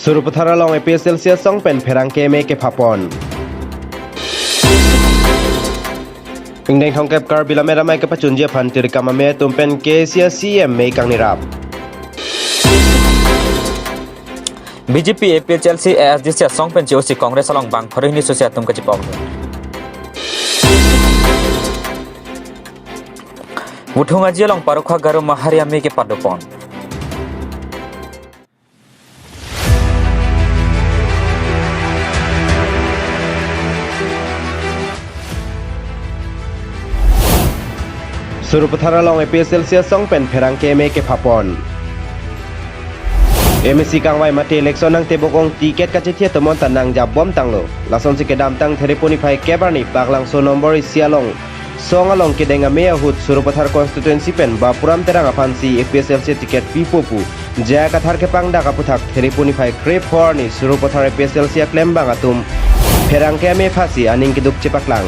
Surupathara long APSL sia song pen pherang keme ke phapon. Ingdeng thongkep kar bilamera mai ke pachunjia phantir kamame tumpen ke sia CM mei kang nirap. BJP APHLC ASD sia song pen COC Congress along bang khori ni sosia tum ka chipong. Uthunga ji along parokha garu maharia me ke padopon. Surupathara long APSL sia song pen pherang keme ke phapon. MSC kangwai mate election nang tebokong tiket kachithia tomon tanang jabom tanglo lason si kedam tang thereponi phai kebarni paklang so nomor sialong song along kedenga mea hut Surupathar constituency pen bapuram terang apansi APSL sia tiket pipopu jaya kathar ke pangda kaputhak thereponi phai krep horni Surupathar APSL sia klembang atum pherang keme phasi aning kiduk cipaklang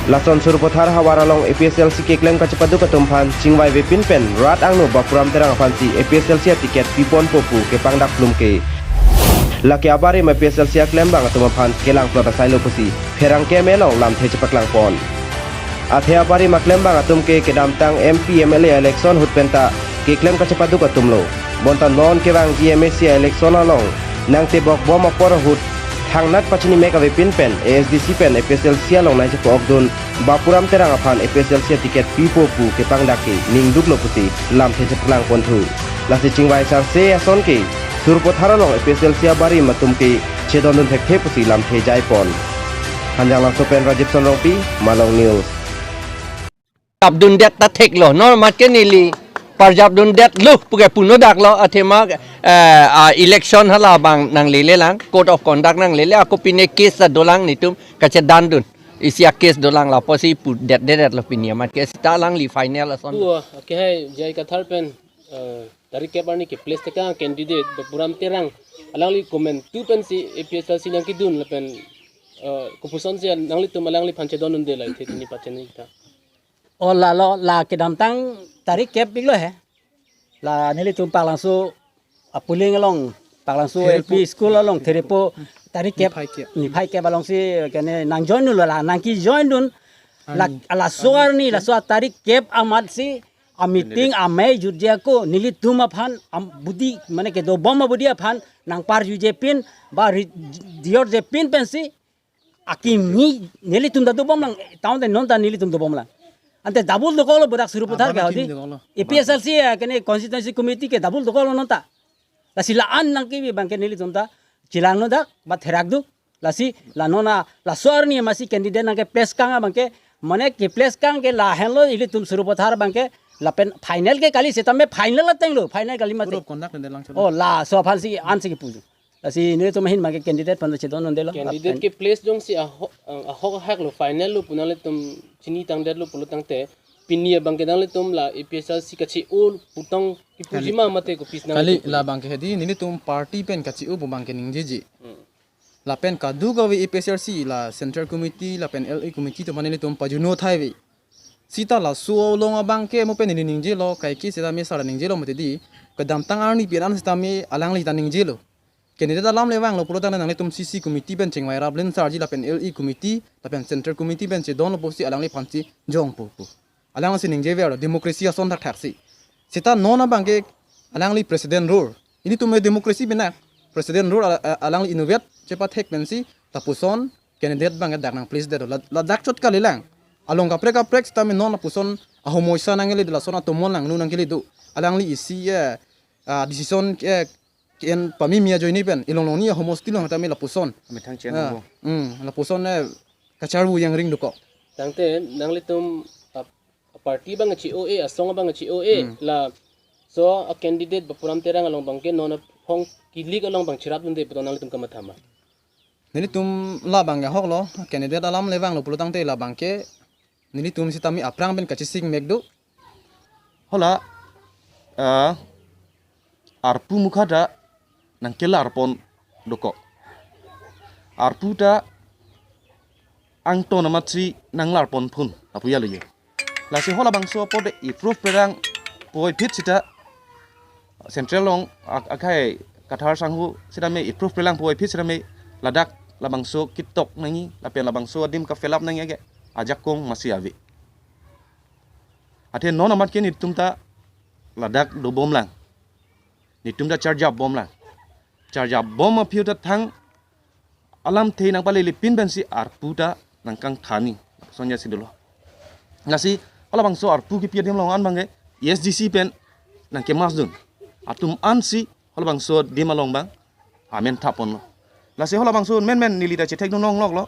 Lason Surupathar hawaralong APSL si kekleng kacepadu ketumpan cingwai wepin pen rat angno bapuram terang apansi APSL sia tiket pipon popu ke pangdak plumke laki abari ma APSL sia klembang atumpan kelang plota sailo pusi pherang ke melong lam the cepaklang pon athe abari ma klembang atumke kedam tang MP MLA election hutpenta keklem kacepadu ketumlo bontan non kerang GMC election along nang tebok bom por hut Hangnat pachini meka wepin pen ASDC pen APSL sia long nai cepo okdun bapuram terang apan APSL sia tiket pipopu ke pangdaki ning duklo pusi lam the cepaklang pontu lasi cingwai sar se ason ke Surupathara long APSL sia bari matumke chedondun thek pusi lam the jai pon hanjang lang sopen Rajib Sonrongpi Malong News Abdun det ta thek lo nor mat ke nili parjab dun det lu puge puno dak lo athema election hala bang nang lele lang code of conduct nang lele aku pine case dolang nitum kache dandun isia case dolang la posi pu det lo pinia mat ke sta lang li final ason ke hai jai ka thar pen dari ke parni ke place te ka candidate buram terang alang li comment tu pen si APSL si nang ki dun la pen kupuson si nang li tu malang li phanche donun de lai thini pachen ni ta Oh la ke dam tang tarik kep biglo he la nili tum pa langsu apuling along pa langsu LP school along therepo tarik kep ni phai ke balong si kene nang join nu la nang ki join dun la soar ni la soar tarik kep amat si a meeting a mai jurja ko nili tum aphan budi mane ke do bom budi aphan nang par juje pin ba dior je pin pensi akim ni nili tum da do bom lang taun de non ta nili tum do bom lang ante double dokolo budak Surupathar ke hodi APSL si kene constituency committee ke double dokolo nonta la silaan nang ki bang ke nili tumta chilang no dak ba therak du la si la nona la sorni masi candidate nang ke place kang bang ke mane ke place kang ke la hello ili tum Surupathar bang ke la pen final ke kali se tame final tenglo final kali mate oh la so phan si an si ke puju la si nili tum hin bang ke candidate pan che don ndelo candidate ke place jong si a hok hak lo final lo punale tum chini tang det lo pulutang te pinia bang ke dang le tum la APSL si kachi ul putang ki pujima mate ko pisna kali la bang ke hedi nini tum party pen kachi u bang ke ningjeji la pen kadu ga we APSL si la central committee la pen LA committee to manili tum pajuno thai we sita la suo long bang ke mo pen ningje lo kai ki seta me sara ningje lo mate di kadam tang arni piran seta me alang li ta ningje lo Candidate dalam lewang lo pulutan nang tum CC committee ben cengwai rablin sarji la pen LE committee la pen central committee ben se don lo posi alang li panci jong pu alang si ningje ver demokrasi ason tak taksi sita nona bangke alang li president rule ini tume demokrasi benak president rule alang li innovate cepat hek pensi tapuson candidate bangke dak nang please de la dak chot kalilang along kaprek stame nona puson ahomoisa nangeli de la sona tomon nang nu nangeli du alang li isi decision kian pamimia joini pen ilong ni homostil long tami lapuson Mitang chen mo. Lapuson kacarbu yang ring duko tangte nang le tum party bang chi OA asong bang chi OA la so a candidate bapuram terang along bang ke non hong kilik along bang chirap dunde beton nang le tum kamathama nili tum la bang ya hoklo candidate alam lewang lo pulutang te la bang ke nili tum sitami aprang ben kachising megdu hola arpu mukhada nang kela arpon doko arpu da ang to namatri nang larpon phun apuya leye lasi hola bangso pode improve perang poi phit sita central long akai kathar sanghu sidame improve pelang poi phis sidame ladak labangso kitok nangi lapen labangso adim ka felap nangi age ajak kong masih avi ate non amat ke nitum ta ladak do bom lang nitum ta charge up bom lang charge up bom apiu ta thang alam the nang pale lipin bensi arputa nang kang thani sonya sidulo ngasi ala bangso arpu ki piadem long an bange SGC pen nang ke masdun atum ansi ala bangso di malong bang amen tapon lo lasi hola bangso men nilita cetek nong lok lo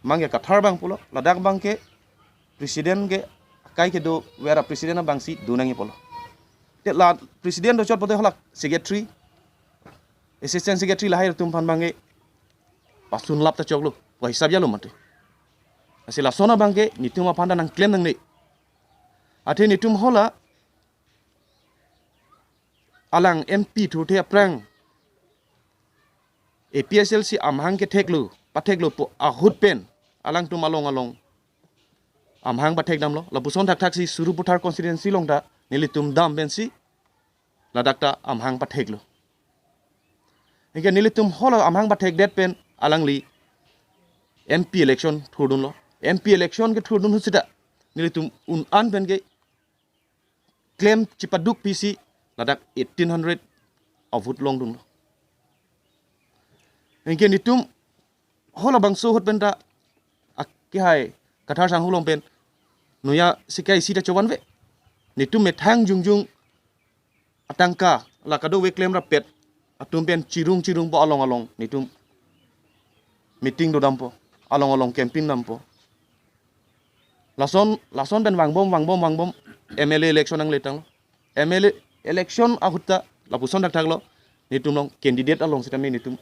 mangge kathar bang pulo ladak bang ke presiden ke kai ke do wera presiden na bangsi dunangi polo te la presiden do chot pote hola secretary assistant secretary lahir tumpan bange pasun lap ta choklo wa hisab ya lo mate asila sona bangke nitum apanda nang claim nang ne ate nitum hola alang MP thu the prang APSLC amhang ke theklu patheklu po ahut pen alang tu along amhang pathek dam lo lapuson thak si suru puthar constituency longda nilitum dam bensi ladakta amhang patheklu ege nilitum hola amhang pathek det pen alang li MP election thudun lo MP election ke thudun husida nilitum un an pen ke claim chipaduk PC ladak 1800 avut long dun lo engke nitum hola bangso hot penta akki hai kathar sang hulong pen nuya sikai sita chowan ve nitum me thang jungjung atangka la kado we claim ra pet atum pen cirung bo along nitum meeting do dampo along camping dampo lason ben wangbom MLA election ang letang MLA election ahutta lapuson dak taglo nitum long candidate along sitame nitum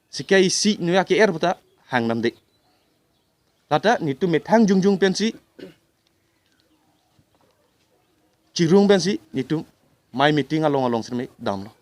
sikai si nuya ke puta hang namde lata nitum methang jungjung pensi cirung pensi nitum mai meeting along sitame damlo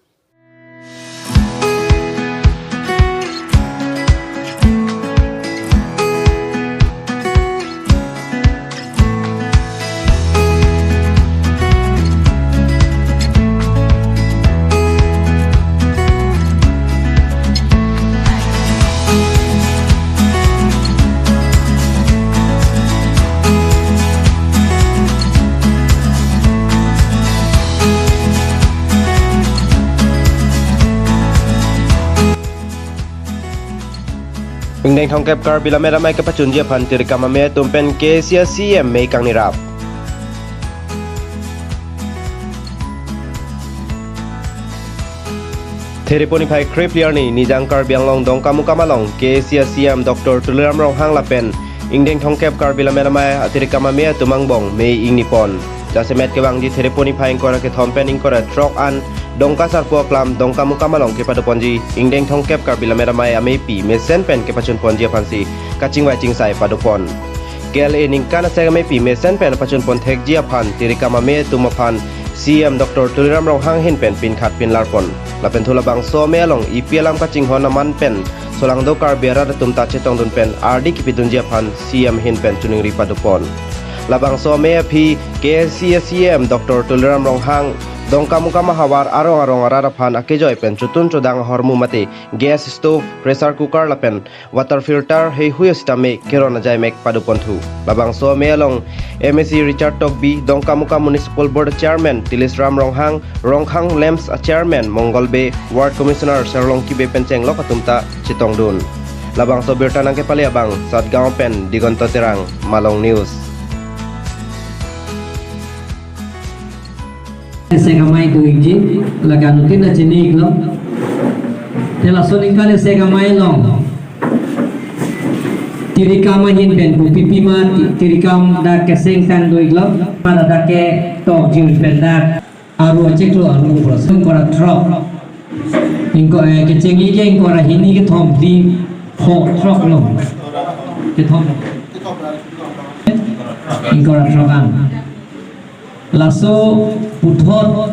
Ingdeng thongkep kar bila mera mai ke pachun je phan tir kamame tumpen ke CM mei kang nirap Theriponi phai krep liarni nijang kar bianglong dongka mukamalong ke CM Dr. Tuliram Rong hang lapen ingdeng thongkep kar bila mera mai atir kamame tumangbong mei ing nipon jasemet ke bang di Theriponi phai kora ke thompen ing kora trok an dongka sarpo klam dongka mukamalong ke pada ponji ingdeng thongkep kar bila mera mai amepi mesen pen ke pachun ponji phansi kaching wai chingsai padupon KLA ningkana sega mepi mesen pen pachun pon thek jia phan tirikama me tumaphan CM Dr. Tuliram Rong hang hin pen pin khat pin larpon lapen thula bang so me long IPLam kaching hona man pen solang do kar bera tumta chetong dun pen RD kipidun jia phan CM hin pen tuning ri padupon labang so me phi KCM Dr. Tuliram Rong hang dongka muka mahawar arong arara phan akejoy pen chutun chodang hormu mate gas stove pressure cooker lapen water filter hei huyo stame kerona jai mek padupon thu labang so melong MSc Richard Tokbi dongka muka municipal board chairman Tilisram Ronghang Lamps chairman Mongolbe ward commissioner Serlong Kibe penceng lokatumta chitongdun labang so birtanang ke pali abang Satgaon pen Digonto Terang Malong News segamai ko inji lagan kin na jini iglo tela soning kale segamai long tirikama hin ben ko pipima tirikam da keseng tan do iglo pada da ke to jil penda aru acheklo aru prosen kora drop inko ke chengi ke inko ra hini ke thom di ho drop lo ke thom inko ra drop an laso puthot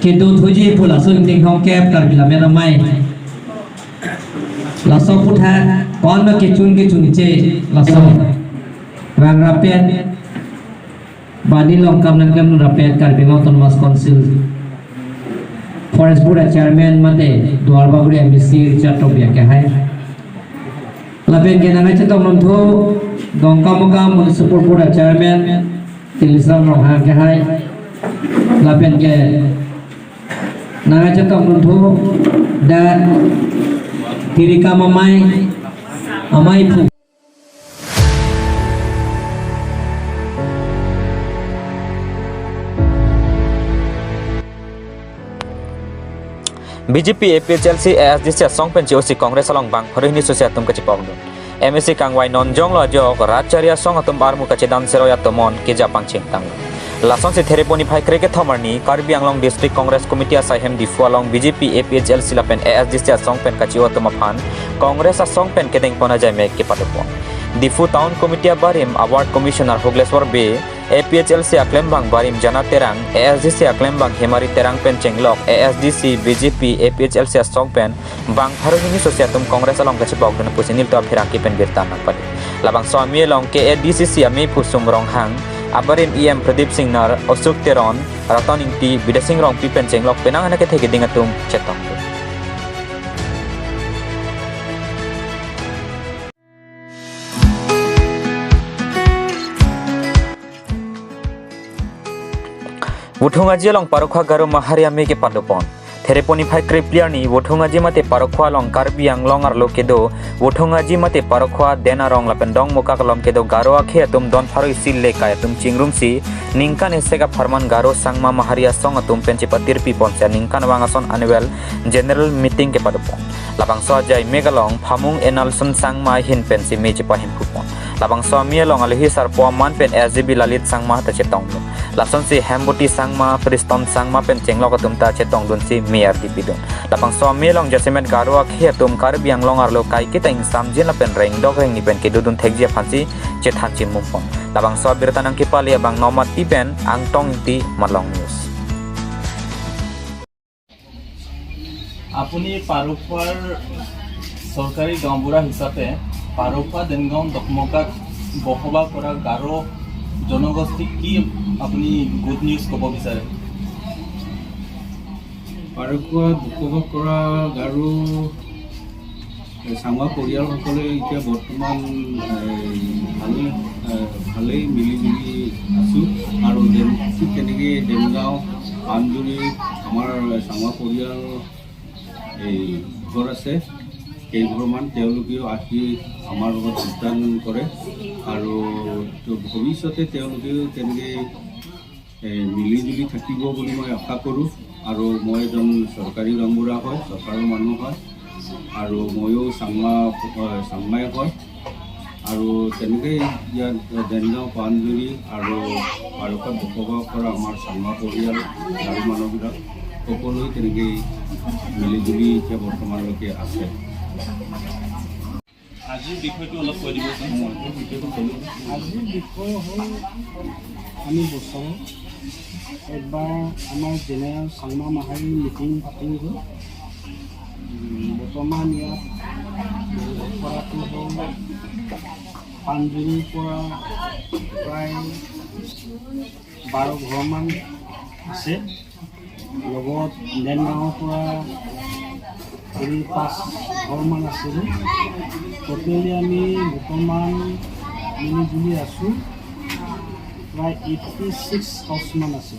ke do thuji pu laso ingdeng thongkep kar bila mera mai laso putha kon ma ke chun che laso rang rapet bani long kam nang kam rapet kar bima ton mas konsil Forest Board Chairman mate Dual Baguri MBC Chatobia ke hai lapen ke nanga chatom nomtho Dongka Moka Municipal Board Chairman Tilisam Rohan ke hai lapen ke nanga chatom nomtho da Tirika amai pu BJP APHLC ASDC songpen COC Kongres along bang Horihni Sosial tum kecipong dun MSC kangwai nonjong lo jok Racharia song atum barmu kecedam seroya tomon ke Japang cingtang lason si thereponi phai kreke thomarni Karbi Anglong District Congress Committee asahem difu along BJP APHLC lapen ASDC songpen kaciwa tumaphan Congress songpen kedeng pona jame ke padupo difu Town Committee barim Award Commissioner Hogleswar B APHLC Aklembang Barim Jana Terang ASDC Aklembang Hemari Terang Pen Chenglok ASDC BJP APHLC Songpen Bang Haruhini Sosiatum Kongres along kecipok dan pusinil to Piraki Pen Birtan Padi Labang Swami along KADCC Ami Pusum Ronghang Abarim EM Pradeep Singh Nar Osuk Teron Raton Ingti Bidasing Rong Pipen Chenglok Penang anak kete gedingatum Cetong Wuthungaji long parokha garo mahariame ke padopon thereponi phai kripliar ni wuthungaji mate parokha long Karbi Anglong ar lokedo wuthungaji mate parokha dena rong lapendong muka kolom kedo garo akhe atum don pharoi sille kay atum chingrum si ningkan esega farman garo sangma maharia song atum penchipatir pi poncha ningkan wangason annual general meeting ke padopon labang so jai megalong phamung enalson sangma hin pensi mechipa hin kupon labang so mielong alhi sarpo man pen SGB lalit sangma ta chetong lason si hemboti sangma priston sangma pen chenglok atum ta chetong dun si mayor dipidon lapang so mielong jasemet garo akhe atum Karbi Anglong arlo kai kitang samjin lapen reng dog reng ni pen kedudun thekjia phansi chethan chin mumpon labang so birtanang kipali abang nomat tipen angtong ti malong news আপুনি পাৰখোৱাৰ চৰকাৰী গাঁওবুঢ়া হিচাপে পাৰখোৱা দেনগাঁও দকমকাত বসবাস কৰা গাৰো জনগোষ্ঠীক কি আপুনি গুড নিউজ ক'ব বিচাৰে পাৰখোৱা বসবাস কৰা গাৰো চাংমা পৰিয়ালসকলে এতিয়া বৰ্তমান ভালেই মিলিজুলি আছোঁ আৰু ঠিক তেনেকৈ দেনগাঁও আমজুৰি আমাৰ চাংমা পৰিয়াল এই ঘৰ আছে কেইঘৰমান তেওঁলোকেও আহি আমাৰ লগত যোগদান কৰে আৰু ভৱিষ্যতে তেওঁলোকেও তেনেকৈ মিলিজুলি থাকিব বুলি মই আশা কৰোঁ আৰু মই এজন চৰকাৰী গাঁওবুঢ়া হয় চৰকাৰৰ মানুহ হয় আৰু ময়ো চাংমাই হয় আৰু তেনেকৈ ইয়াত দেনগাঁও পাণজুৰি আৰু পাৰখোৱাত বসবাস কৰা আমাৰ চাংমা পৰিয়াল আৰু মানুহবিলাক সকলোৱে তেনেকৈ মিলিজুলি এতিয়া বৰ্তমানলৈকে আছে আজিৰ বিষয়টো অলপ কৈ দিবচোন আজিৰ বিষয় হ'ল আমি বছৰত একবাৰ আমাৰ জেনেৰেল চাংমা মাহাৰী মিটিং পাতিলোঁ বৰ্তমান ইয়াত কৰাটো হ'ল পাণজুৰিৰ পৰা প্ৰায় 12 ঘৰমান আছে লগত দেনগাঁৱৰ পৰা 5 ঘৰমান আছিলোঁ টোটেলি আমি বৰ্তমান মিলিজুলি আছোঁ প্ৰায় 86 হাউচমান আছে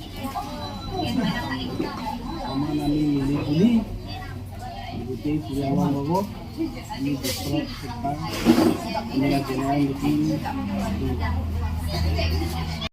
বৰ্তমান আমি মিলিজুলি গোটেই পৰিয়ালৰ লগত আমি বছৰত একবাৰ জেনেৰেল মিটিং